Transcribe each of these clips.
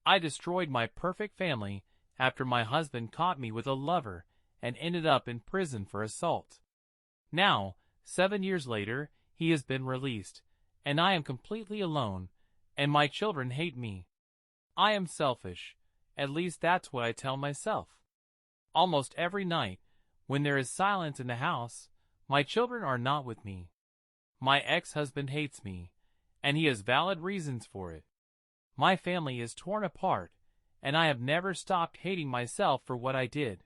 I destroyed my perfect family after my husband caught me with a lover and ended up in prison for assault. Now, 7 years later, he has been released, and I am completely alone, and my children hate me. I am selfish. At least that's what I tell myself. Almost every night, when there is silence in the house, my children are not with me. My ex-husband hates me, and he has valid reasons for it. My family is torn apart, and I have never stopped hating myself for what I did.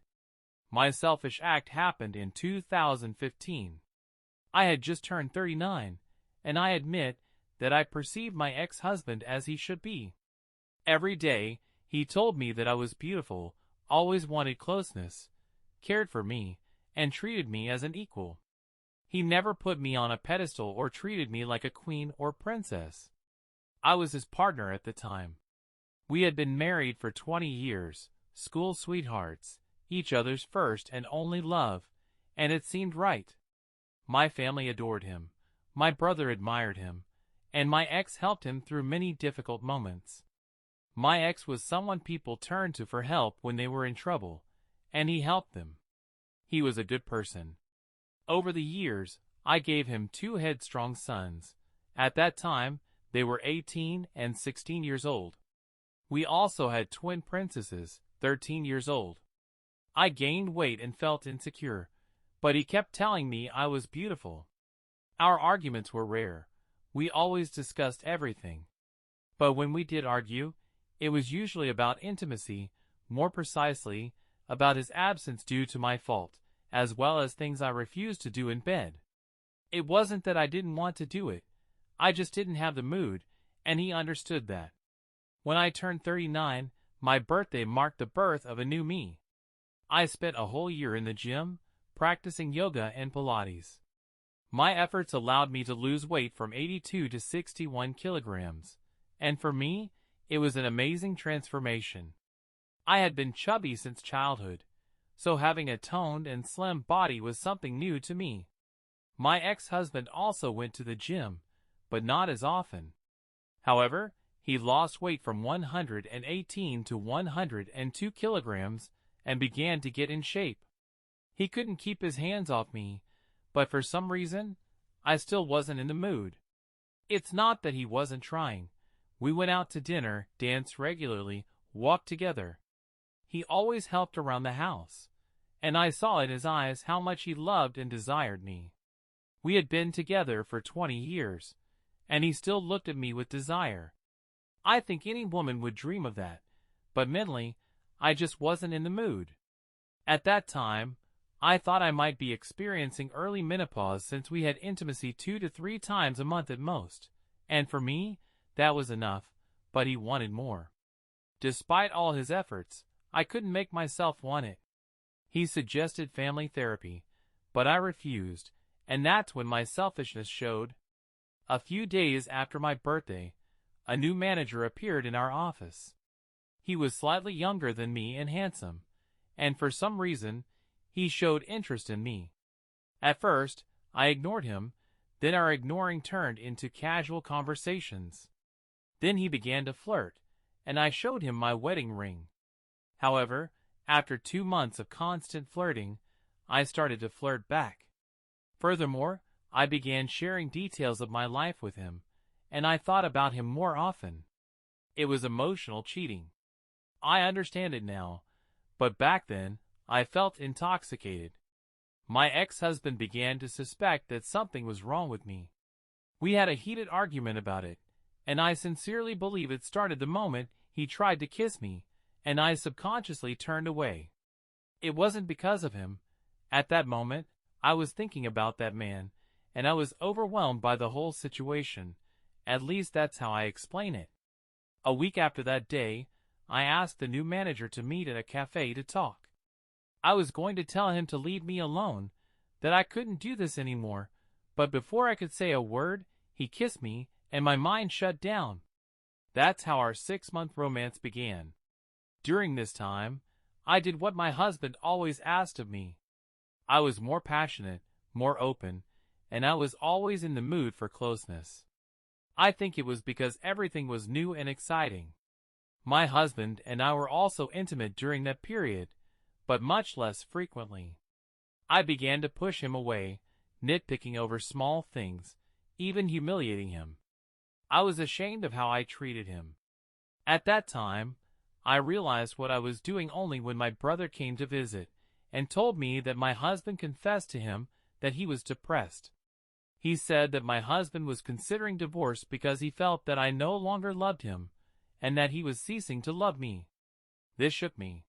My selfish act happened in 2015. I had just turned 39, and I admit that I perceived my ex-husband as he should be. Every day, he told me that I was beautiful, always wanted closeness, cared for me, and treated me as an equal. He never put me on a pedestal or treated me like a queen or princess. I was his partner at the time. We had been married for 20 years, school sweethearts, each other's first and only love, and it seemed right. My family adored him, my brother admired him, and my ex helped him through many difficult moments. My ex was someone people turned to for help when they were in trouble, and he helped them. He was a good person. Over the years, I gave him 2 headstrong sons. At that time, they were 18 and 16 years old. We also had twin princesses, 13 years old. I gained weight and felt insecure, but he kept telling me I was beautiful. Our arguments were rare. We always discussed everything. But when we did argue, it was usually about intimacy, more precisely, about his absence due to my fault, as well as things I refused to do in bed. It wasn't that I didn't want to do it. I just didn't have the mood, and he understood that. When I turned 39, my birthday marked the birth of a new me. I spent a whole year in the gym, practicing yoga and Pilates. My efforts allowed me to lose weight from 82 to 61 kilograms, and for me, it was an amazing transformation. I had been chubby since childhood, so having a toned and slim body was something new to me. My ex-husband also went to the gym, but not as often. However, he lost weight from 118 to 102 kilograms and began to get in shape. He couldn't keep his hands off me, but for some reason, I still wasn't in the mood. It's not that he wasn't trying. We went out to dinner, danced regularly, walked together. He always helped around the house, and I saw in his eyes how much he loved and desired me. We had been together for 20 years, and he still looked at me with desire. I think any woman would dream of that, but mentally, I just wasn't in the mood. At that time, I thought I might be experiencing early menopause since we had intimacy 2 to 3 times a month at most, and for me, that was enough, but he wanted more. Despite all his efforts, I couldn't make myself want it. He suggested family therapy, but I refused, and that's when my selfishness showed. A few days after my birthday, a new manager appeared in our office. He was slightly younger than me and handsome, and for some reason, he showed interest in me. At first, I ignored him, then our ignoring turned into casual conversations. Then he began to flirt, and I showed him my wedding ring. However, after 2 months of constant flirting, I started to flirt back. Furthermore, I began sharing details of my life with him, and I thought about him more often. It was emotional cheating. I understand it now, but back then, I felt intoxicated. My ex-husband began to suspect that something was wrong with me. We had a heated argument about it, and I sincerely believe it started the moment he tried to kiss me, and I subconsciously turned away. It wasn't because of him. At that moment, I was thinking about that man, and I was overwhelmed by the whole situation. At least that's how I explain it. A week after that day, I asked the new manager to meet at a cafe to talk. I was going to tell him to leave me alone, that I couldn't do this anymore, but before I could say a word, he kissed me, and my mind shut down. That's how our 6-month romance began. During this time, I did what my husband always asked of me. I was more passionate, more open, and I was always in the mood for closeness. I think it was because everything was new and exciting. My husband and I were also intimate during that period, but much less frequently. I began to push him away, nitpicking over small things, even humiliating him. I was ashamed of how I treated him. At that time, I realized what I was doing only when my brother came to visit and told me that my husband confessed to him that he was depressed. He said that my husband was considering divorce because he felt that I no longer loved him and that he was ceasing to love me. This shook me.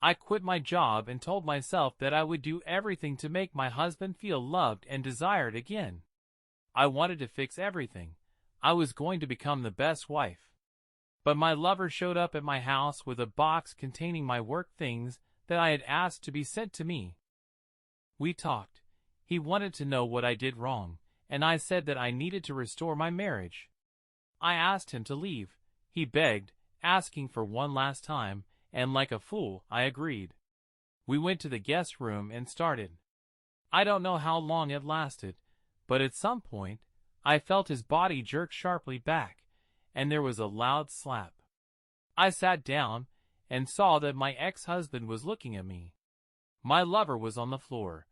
I quit my job and told myself that I would do everything to make my husband feel loved and desired again. I wanted to fix everything. I was going to become the best wife. But my lover showed up at my house with a box containing my work things that I had asked to be sent to me. We talked. He wanted to know what I did wrong, and I said that I needed to restore my marriage. I asked him to leave. He begged, asking for one last time, and like a fool, I agreed. We went to the guest room and started. I don't know how long it lasted, but at some point, I felt his body jerk sharply back, and there was a loud slap. I sat down and saw that my ex-husband was looking at me. My lover was on the floor,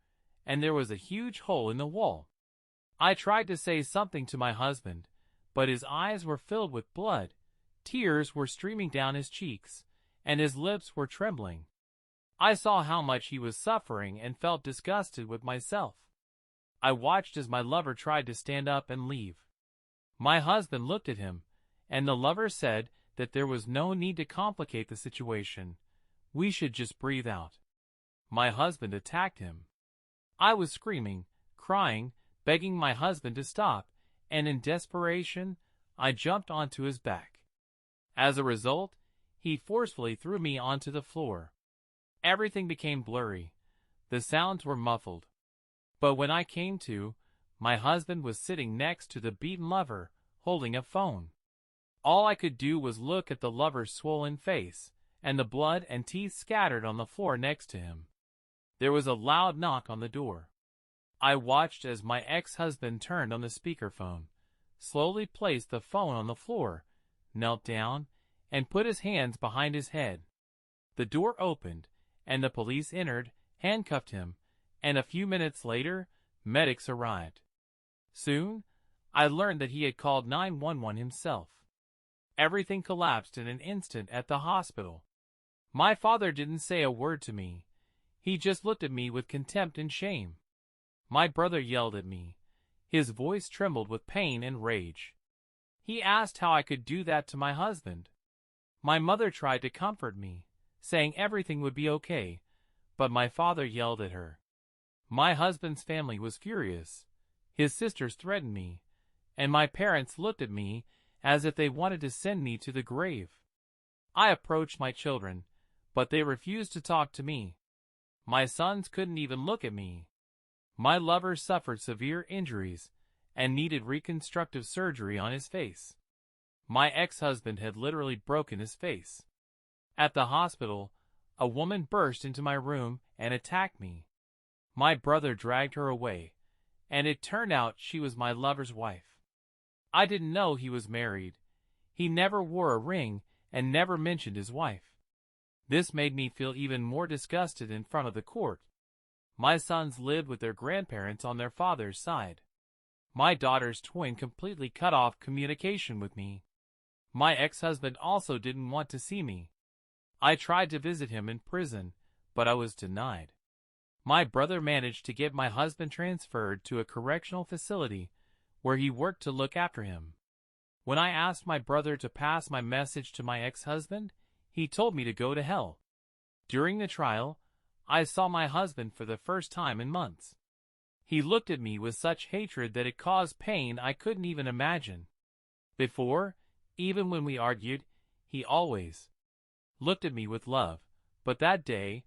and there was a huge hole in the wall. I tried to say something to my husband, but his eyes were filled with blood, tears were streaming down his cheeks, and his lips were trembling. I saw how much he was suffering and felt disgusted with myself. I watched as my lover tried to stand up and leave. My husband looked at him, and the lover said that there was no need to complicate the situation. We should just breathe out. My husband attacked him. I was screaming, crying, begging my husband to stop, and in desperation, I jumped onto his back. As a result, he forcefully threw me onto the floor. Everything became blurry. The sounds were muffled. But when I came to, my husband was sitting next to the beaten lover, holding a phone. All I could do was look at the lover's swollen face, and the blood and teeth scattered on the floor next to him. There was a loud knock on the door. I watched as my ex-husband turned on the speakerphone, slowly placed the phone on the floor, knelt down, and put his hands behind his head. The door opened, and the police entered, handcuffed him, and a few minutes later, medics arrived. Soon, I learned that he had called 911 himself. Everything collapsed in an instant at the hospital. My father didn't say a word to me. He just looked at me with contempt and shame. My brother yelled at me. His voice trembled with pain and rage. He asked how I could do that to my husband. My mother tried to comfort me, saying everything would be okay, but my father yelled at her. My husband's family was furious. His sisters threatened me, and my parents looked at me as if they wanted to send me to the grave. I approached my children, but they refused to talk to me. My sons couldn't even look at me. My lover suffered severe injuries and needed reconstructive surgery on his face. My ex-husband had literally broken his face. At the hospital, a woman burst into my room and attacked me. My brother dragged her away, and it turned out she was my lover's wife. I didn't know he was married. He never wore a ring and never mentioned his wife. This made me feel even more disgusted in front of the court. My sons lived with their grandparents on their father's side. My daughter's twin completely cut off communication with me. My ex-husband also didn't want to see me. I tried to visit him in prison, but I was denied. My brother managed to get my husband transferred to a correctional facility where he worked to look after him. When I asked my brother to pass my message to my ex-husband, he told me to go to hell. During the trial, I saw my husband for the first time in months. He looked at me with such hatred that it caused pain I couldn't even imagine. Before, even when we argued, he always looked at me with love, but that day,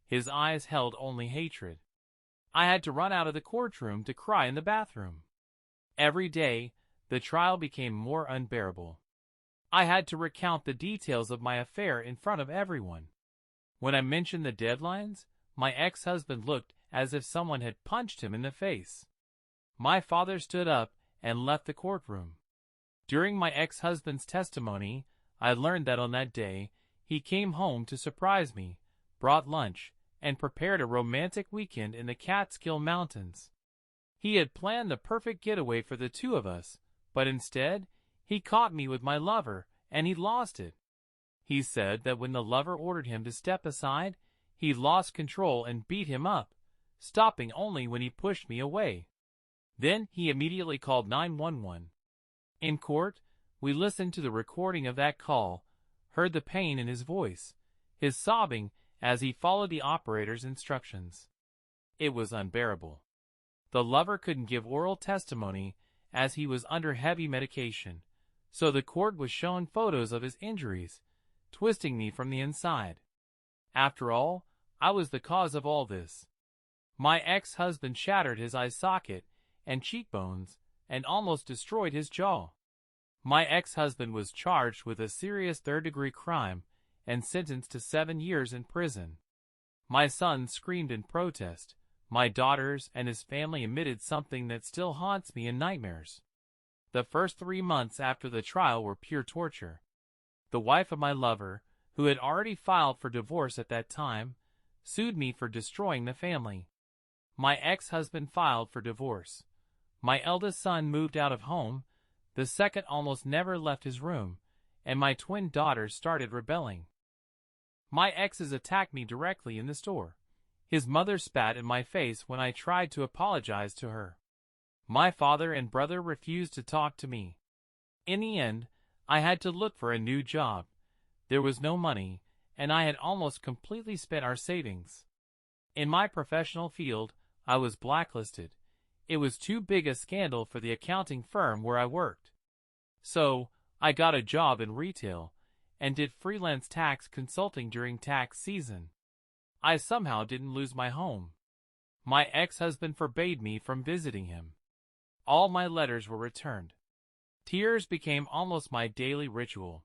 his eyes held only hatred. I had to run out of the courtroom to cry in the bathroom. Every day, the trial became more unbearable. I had to recount the details of my affair in front of everyone. When I mentioned the deadlines, my ex-husband looked as if someone had punched him in the face. My father stood up and left the courtroom. During my ex-husband's testimony, I learned that on that day, he came home to surprise me, brought lunch, and prepared a romantic weekend in the Catskill Mountains. He had planned the perfect getaway for the two of us, but instead, he caught me with my lover, and he lost it. He said that when the lover ordered him to step aside, he lost control and beat him up, stopping only when he pushed me away. Then he immediately called 911. In court, we listened to the recording of that call, heard the pain in his voice, his sobbing as he followed the operator's instructions. It was unbearable. The lover couldn't give oral testimony as he was under heavy medication, so the court was shown photos of his injuries, twisting me from the inside. After all, I was the cause of all this. My ex-husband shattered his eye socket and cheekbones and almost destroyed his jaw. My ex-husband was charged with a serious third-degree crime and sentenced to 7 years in prison. My son screamed in protest. My daughters and his family admitted something that still haunts me in nightmares. The first 3 months after the trial were pure torture. The wife of my lover, who had already filed for divorce at that time, sued me for destroying the family. My ex-husband filed for divorce. My eldest son moved out of home, the second almost never left his room, and my twin daughters started rebelling. My exes attacked me directly in the store. His mother spat in my face when I tried to apologize to her. My father and brother refused to talk to me. In the end, I had to look for a new job. There was no money, and I had almost completely spent our savings. In my professional field, I was blacklisted. It was too big a scandal for the accounting firm where I worked. So, I got a job in retail, and did freelance tax consulting during tax season. I somehow didn't lose my home. My ex-husband forbade me from visiting him. All my letters were returned. Tears became almost my daily ritual.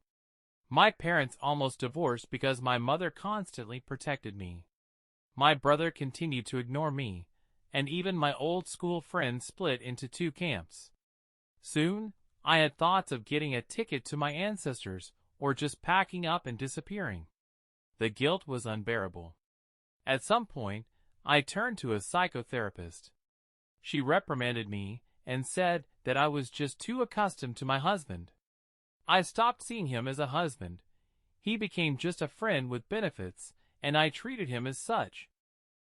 My parents almost divorced because my mother constantly protected me. My brother continued to ignore me, and even my old school friends split into 2 camps. Soon, I had thoughts of getting a ticket to my ancestors or just packing up and disappearing. The guilt was unbearable. At some point, I turned to a psychotherapist. She reprimanded me and said that I was just too accustomed to my husband. I stopped seeing him as a husband. He became just a friend with benefits, and I treated him as such.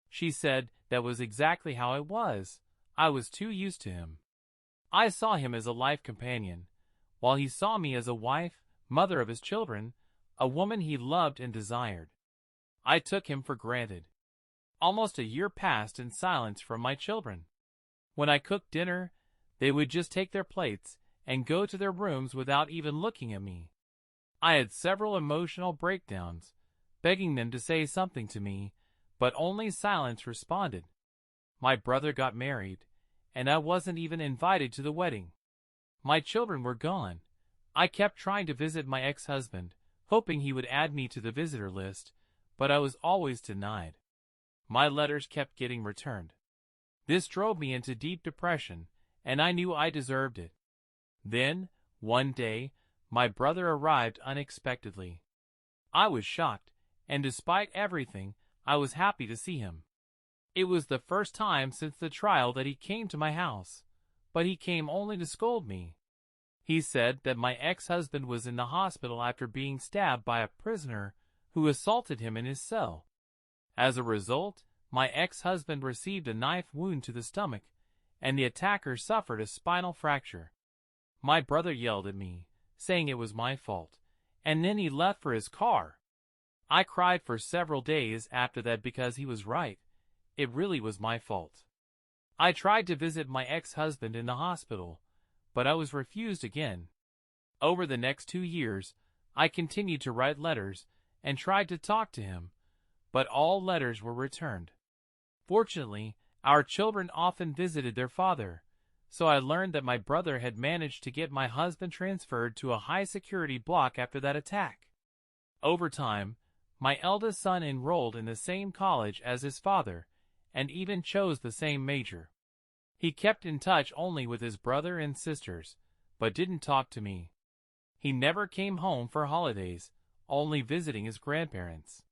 She said that was exactly how I was. I was too used to him. I saw him as a life companion, while he saw me as a wife, mother of his children, a woman he loved and desired. I took him for granted. Almost a year passed in silence from my children. When I cooked dinner, they would just take their plates and go to their rooms without even looking at me. I had several emotional breakdowns, begging them to say something to me, but only silence responded. My brother got married, and I wasn't even invited to the wedding. My children were gone. I kept trying to visit my ex-husband, hoping he would add me to the visitor list, but I was always denied. My letters kept getting returned. This drove me into deep depression, and I knew I deserved it. Then, one day, my brother arrived unexpectedly. I was shocked, and despite everything, I was happy to see him. It was the first time since the trial that he came to my house, but he came only to scold me. He said that my ex-husband was in the hospital after being stabbed by a prisoner who assaulted him in his cell. As a result, my ex-husband received a knife wound to the stomach, and the attacker suffered a spinal fracture. My brother yelled at me, saying it was my fault, and then he left for his car. I cried for several days after that because he was right. It really was my fault. I tried to visit my ex-husband in the hospital, but I was refused again. Over the next 2 years, I continued to write letters and tried to talk to him, but all letters were returned. Fortunately, our children often visited their father, so I learned that my brother had managed to get my husband transferred to a high-security block after that attack. Over time, my eldest son enrolled in the same college as his father, and even chose the same major. He kept in touch only with his brother and sisters, but didn't talk to me. He never came home for holidays, only visiting his grandparents.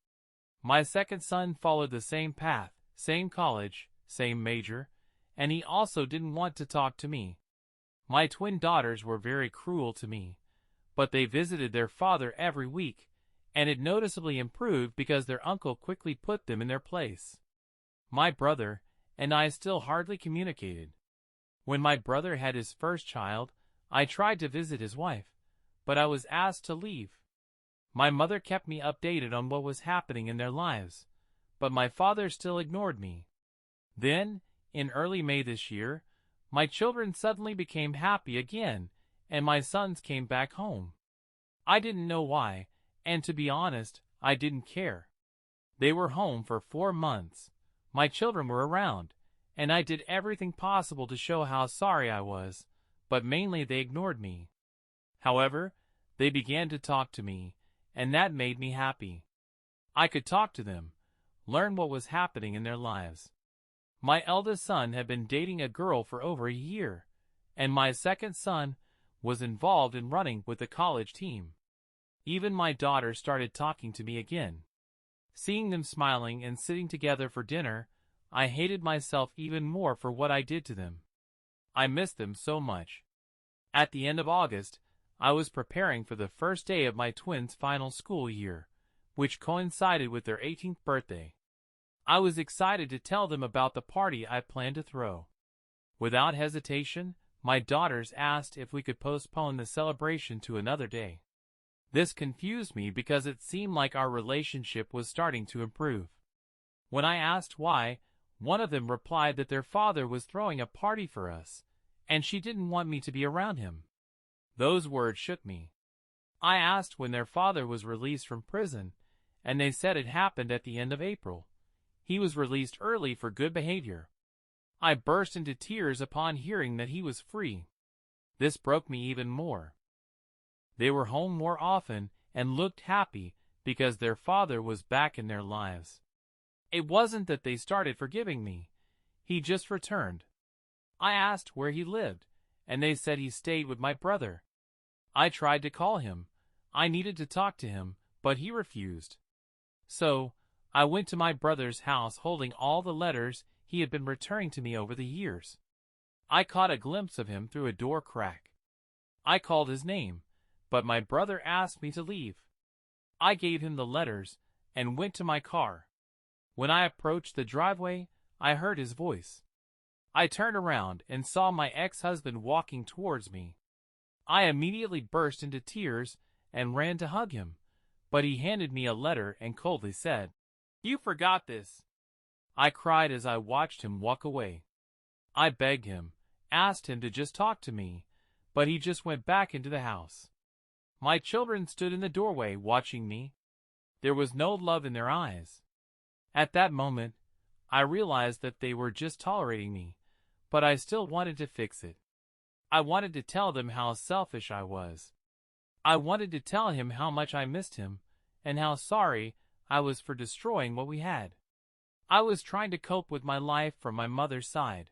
My second son followed the same path, same college, same major, and he also didn't want to talk to me. My twin daughters were very cruel to me, but they visited their father every week, and it noticeably improved because their uncle quickly put them in their place. My brother and I still hardly communicated. When my brother had his first child, I tried to visit his wife, but I was asked to leave. My mother kept me updated on what was happening in their lives, but my father still ignored me. Then, in early May this year, my children suddenly became happy again, and my sons came back home. I didn't know why, and to be honest, I didn't care. They were home for 4 months. My children were around, and I did everything possible to show how sorry I was, but mainly they ignored me. However, they began to talk to me, and that made me happy. I could talk to them, learn what was happening in their lives. My eldest son had been dating a girl for over a year, and my second son was involved in running with the college team. Even my daughter started talking to me again. Seeing them smiling and sitting together for dinner, I hated myself even more for what I did to them. I missed them so much. At the end of August, I was preparing for the first day of my twins' final school year, which coincided with their 18th birthday. I was excited to tell them about the party I planned to throw. Without hesitation, my daughters asked if we could postpone the celebration to another day. This confused me because it seemed like our relationship was starting to improve. When I asked why, one of them replied that their father was throwing a party for us, and she didn't want me to be around him. Those words shook me. I asked when their father was released from prison, and they said it happened at the end of April. He was released early for good behavior. I burst into tears upon hearing that he was free. This broke me even more. They were home more often and looked happy because their father was back in their lives. It wasn't that they started forgiving me. He just returned. I asked where he lived, and they said he stayed with my brother. I tried to call him. I needed to talk to him, but he refused. So, I went to my brother's house holding all the letters he had been returning to me over the years. I caught a glimpse of him through a door crack. I called his name, but my brother asked me to leave. I gave him the letters and went to my car. When I approached the driveway, I heard his voice. I turned around and saw my ex-husband walking towards me. I immediately burst into tears and ran to hug him, but he handed me a letter and coldly said, "You forgot this." I cried as I watched him walk away. I begged him, asked him to just talk to me, but he just went back into the house. My children stood in the doorway watching me. There was no love in their eyes. At that moment, I realized that they were just tolerating me, but I still wanted to fix it. I wanted to tell them how selfish I was. I wanted to tell him how much I missed him, and how sorry I was for destroying what we had. I was trying to cope with my life from my mother's side.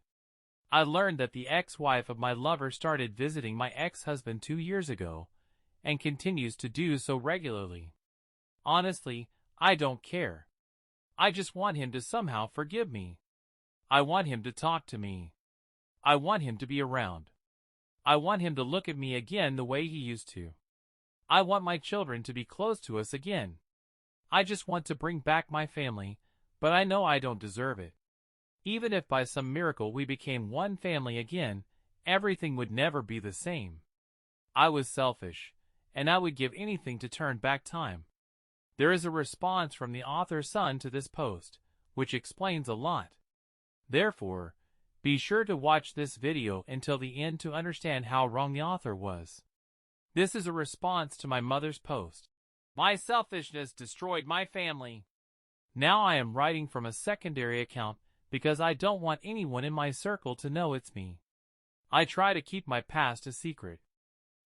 I learned that the ex-wife of my lover started visiting my ex-husband 2 years ago, and continues to do so regularly. Honestly, I don't care. I just want him to somehow forgive me. I want him to talk to me. I want him to be around. I want him to look at me again the way he used to. I want my children to be close to us again. I just want to bring back my family, but I know I don't deserve it. Even if by some miracle we became one family again, everything would never be the same. I was selfish, and I would give anything to turn back time. There is a response from the author's son to this post, which explains a lot. Therefore, be sure to watch this video until the end to understand how wrong the author was. This is a response to my mother's post. My selfishness destroyed my family. Now I am writing from a secondary account because I don't want anyone in my circle to know it's me. I try to keep my past a secret.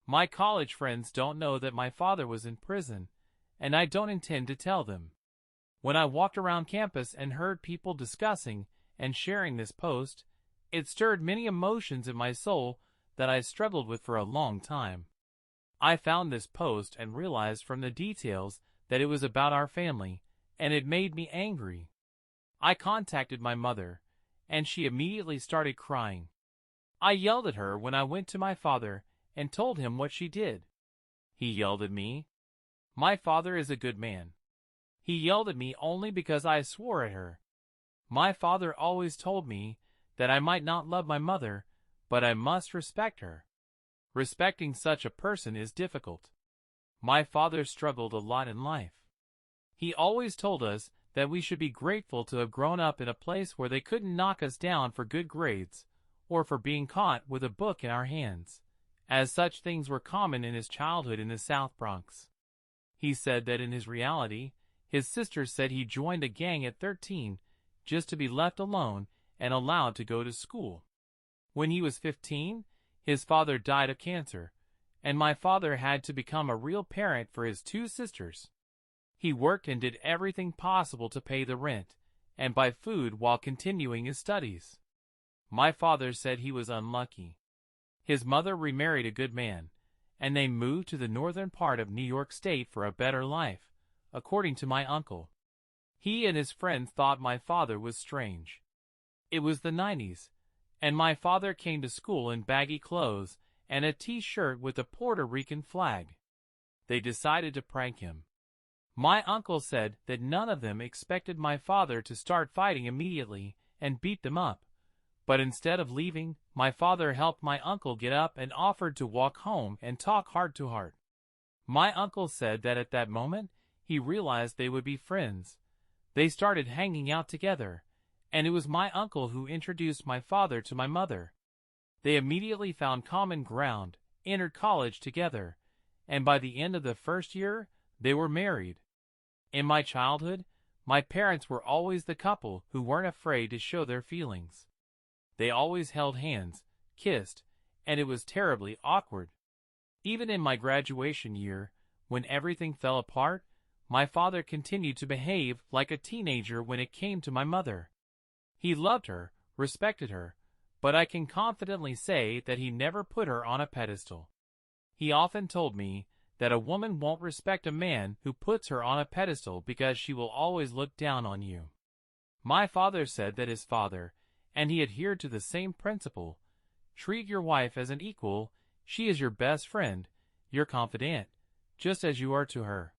My college friends don't know that my father was in prison, and I don't intend to tell them. When I walked around campus and heard people discussing and sharing this post, it stirred many emotions in my soul that I struggled with for a long time. I found this post and realized from the details that it was about our family, and it made me angry. I contacted my mother, and she immediately started crying. I yelled at her when I went to my father and told him what she did. He yelled at me. My father is a good man. He yelled at me only because I swore at her. My father always told me that I might not love my mother, but I must respect her. Respecting such a person is difficult. My father struggled a lot in life. He always told us that we should be grateful to have grown up in a place where they couldn't knock us down for good grades, or for being caught with a book in our hands, as such things were common in his childhood in the South Bronx. He said that in his reality, his sister said he joined a gang at 13 just to be left alone and allowed to go to school. When he was 15, his father died of cancer, and my father had to become a real parent for his two sisters. He worked and did everything possible to pay the rent and buy food while continuing his studies. My father said he was unlucky. His mother remarried a good man, and they moved to the northern part of New York State for a better life, according to my uncle. He and his friends thought my father was strange. It was the 90s, and my father came to school in baggy clothes and a t-shirt with a Puerto Rican flag. They decided to prank him. My uncle said that none of them expected my father to start fighting immediately and beat them up, but instead of leaving, my father helped my uncle get up and offered to walk home and talk heart to heart. My uncle said that at that moment, he realized they would be friends. They started hanging out together, and it was my uncle who introduced my father to my mother. They immediately found common ground, entered college together, and by the end of the first year, they were married. In my childhood, my parents were always the couple who weren't afraid to show their feelings. They always held hands, kissed, and it was terribly awkward. Even in my graduation year, when everything fell apart, my father continued to behave like a teenager when it came to my mother. He loved her, respected her, but I can confidently say that he never put her on a pedestal. He often told me that a woman won't respect a man who puts her on a pedestal because she will always look down on you. My father said that his father, and he adhered to the same principle: treat your wife as an equal, she is your best friend, your confidant, just as you are to her.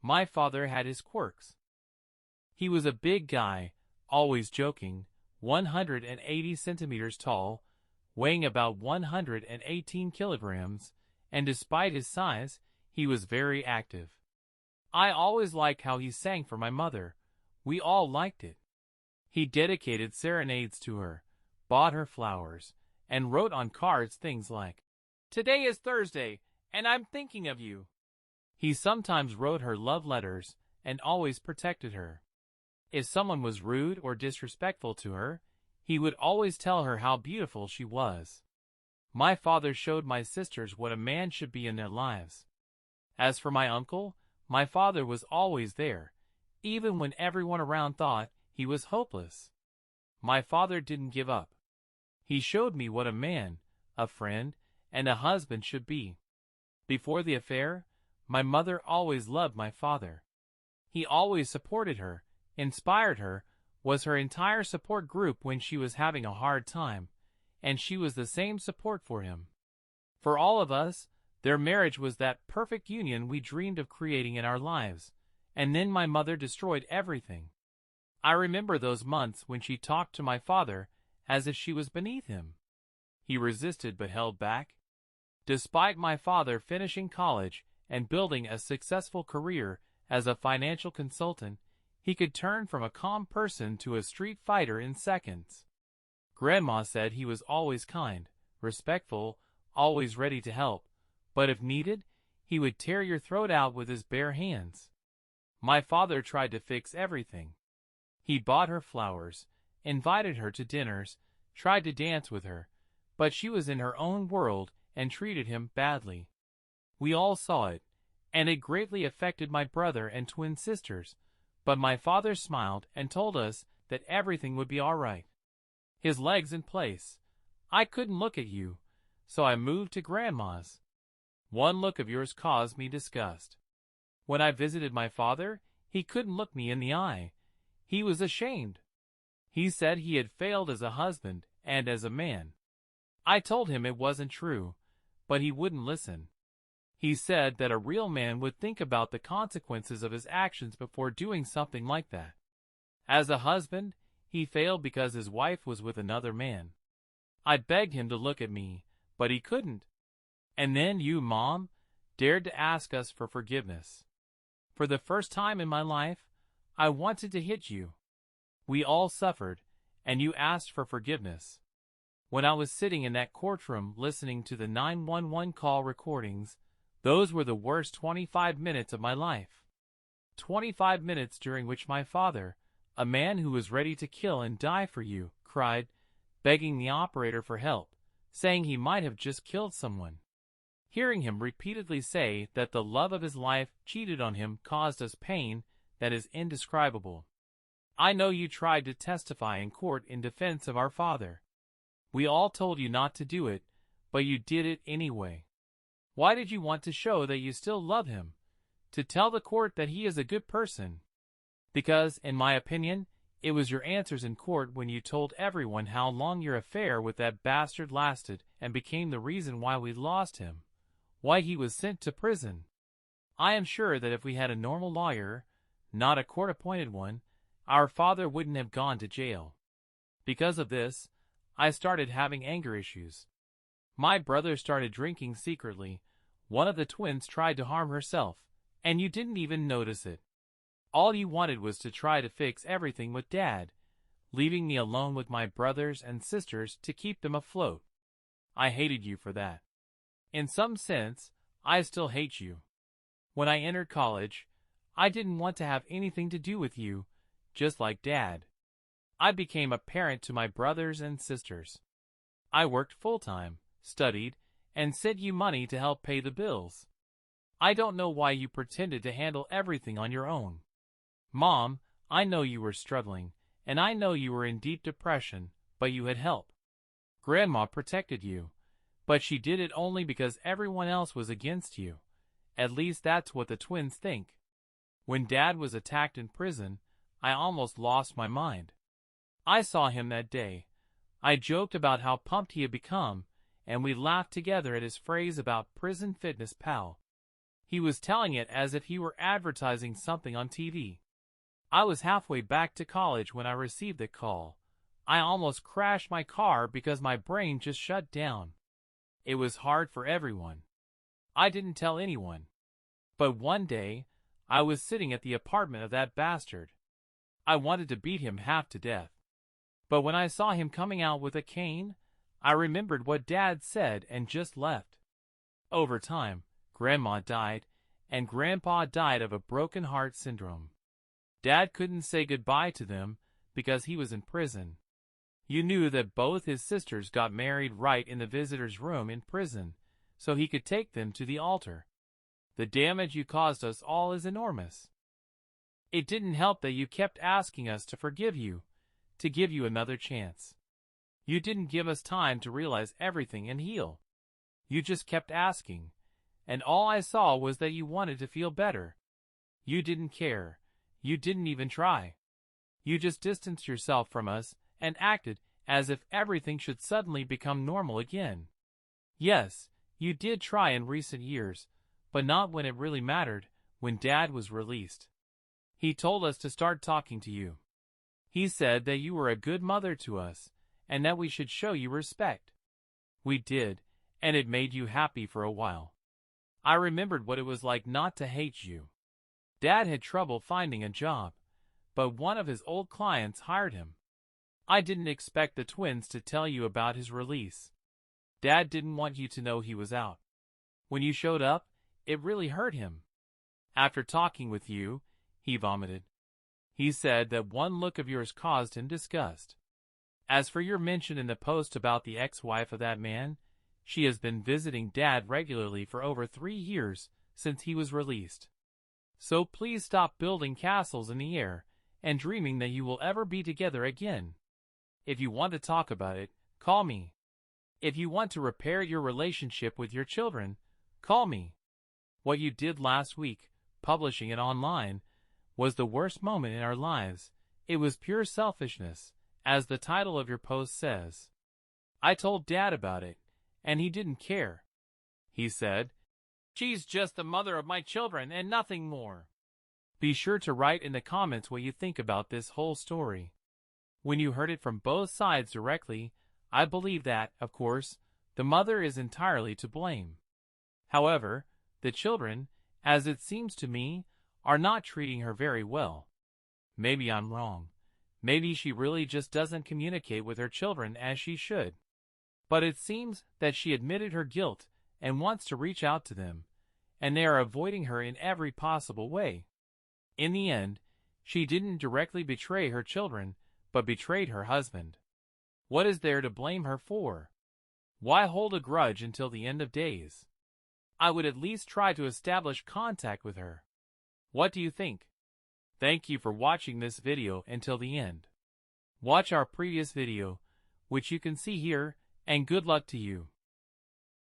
My father had his quirks. He was a big guy, always joking, 180 centimeters tall, weighing about 118 kilograms, and despite his size, he was very active. I always liked how he sang for my mother. We all liked it. He dedicated serenades to her, bought her flowers, and wrote on cards things like, "Today is Thursday, and I'm thinking of you." He sometimes wrote her love letters and always protected her. If someone was rude or disrespectful to her, he would always tell her how beautiful she was. My father showed my sisters what a man should be in their lives. As for my uncle, my father was always there, even when everyone around thought he was hopeless. My father didn't give up. He showed me what a man, a friend, and a husband should be. Before the affair, my mother always loved my father. He always supported her, inspired her, was her entire support group when she was having a hard time, and she was the same support for him. For all of us, their marriage was that perfect union we dreamed of creating in our lives, and then my mother destroyed everything. I remember those months when she talked to my father as if she was beneath him. He resisted but held back. Despite my father finishing college and building a successful career as a financial consultant, he could turn from a calm person to a street fighter in seconds. Grandma said he was always kind, respectful, always ready to help, but if needed, he would tear your throat out with his bare hands. My father tried to fix everything. He bought her flowers, invited her to dinners, tried to dance with her, but she was in her own world and treated him badly. We all saw it, and it greatly affected my brother and twin sisters, but my father smiled and told us that everything would be all right. His legs in place. I couldn't look at you, so I moved to Grandma's. One look of yours caused me disgust. When I visited my father, he couldn't look me in the eye. He was ashamed. He said he had failed as a husband and as a man. I told him it wasn't true, but he wouldn't listen. He said that a real man would think about the consequences of his actions before doing something like that. As a husband, he failed because his wife was with another man. I begged him to look at me, but he couldn't. And then you, Mom, dared to ask us for forgiveness. For the first time in my life, I wanted to hit you. We all suffered, and you asked for forgiveness. When I was sitting in that courtroom listening to the 911 call recordings, those were the worst 25 minutes of my life. 25 minutes during which my father, a man who was ready to kill and die for you, cried, begging the operator for help, saying he might have just killed someone. Hearing him repeatedly say that the love of his life cheated on him caused us pain that is indescribable. I know you tried to testify in court in defense of our father. We all told you not to do it, but you did it anyway. Why did you want to show that you still love him? To tell the court that he is a good person? Because, in my opinion, it was your answers in court when you told everyone how long your affair with that bastard lasted and became the reason why we lost him, why he was sent to prison. I am sure that if we had a normal lawyer, not a court-appointed one, our father wouldn't have gone to jail. Because of this, I started having anger issues. My brother started drinking secretly. One of the twins tried to harm herself, and you didn't even notice it. All you wanted was to try to fix everything with Dad, leaving me alone with my brothers and sisters to keep them afloat. I hated you for that. In some sense, I still hate you. When I entered college, I didn't want to have anything to do with you, just like Dad. I became a parent to my brothers and sisters. I worked full-time, studied, and sent you money to help pay the bills. I don't know why you pretended to handle everything on your own. Mom, I know you were struggling, and I know you were in deep depression, but you had help. Grandma protected you, but she did it only because everyone else was against you. At least that's what the twins think. When Dad was attacked in prison, I almost lost my mind. I saw him that day. I joked about how pumped he had become, and we laughed together at his phrase about prison fitness pal. He was telling it as if he were advertising something on TV. I was halfway back to college when I received the call. I almost crashed my car because my brain just shut down. It was hard for everyone. I didn't tell anyone. But one day, I was sitting at the apartment of that bastard. I wanted to beat him half to death. But when I saw him coming out with a cane, I remembered what Dad said and just left. Over time, Grandma died, and Grandpa died of a broken heart syndrome. Dad couldn't say goodbye to them because he was in prison. You knew that both his sisters got married right in the visitor's room in prison, so he could take them to the altar. The damage you caused us all is enormous. It didn't help that you kept asking us to forgive you, to give you another chance. You didn't give us time to realize everything and heal. You just kept asking, and all I saw was that you wanted to feel better. You didn't care. You didn't even try. You just distanced yourself from us and acted as if everything should suddenly become normal again. Yes, you did try in recent years, but not when it really mattered, when Dad was released. He told us to start talking to you. He said that you were a good mother to us, and that we should show you respect. We did, and it made you happy for a while. I remembered what it was like not to hate you. Dad had trouble finding a job, but one of his old clients hired him. I didn't expect the twins to tell you about his release. Dad didn't want you to know he was out. When you showed up, it really hurt him. After talking with you, he vomited. He said that one look of yours caused him disgust. As for your mention in the post about the ex-wife of that man, she has been visiting Dad regularly for over 3 years since he was released. So please stop building castles in the air and dreaming that you will ever be together again. If you want to talk about it, call me. If you want to repair your relationship with your children, Call me. What you did last week, publishing it online, was the worst moment in our lives. It was pure selfishness, as the title of your post says. I told Dad about it, and he didn't care. He said, "She's just the mother of my children and nothing more." Be sure to write in the comments what you think about this whole story. When you heard it from both sides directly, I believe that, of course, the mother is entirely to blame. However, the children, as it seems to me, are not treating her very well. Maybe I'm wrong. Maybe she really just doesn't communicate with her children as she should. But it seems that she admitted her guilt and wants to reach out to them, and they are avoiding her in every possible way. In the end, she didn't directly betray her children, but betrayed her husband. What is there to blame her for? Why hold a grudge until the end of days? I would at least try to establish contact with her. What do you think? Thank you for watching this video until the end. Watch our previous video, which you can see here, and good luck to you.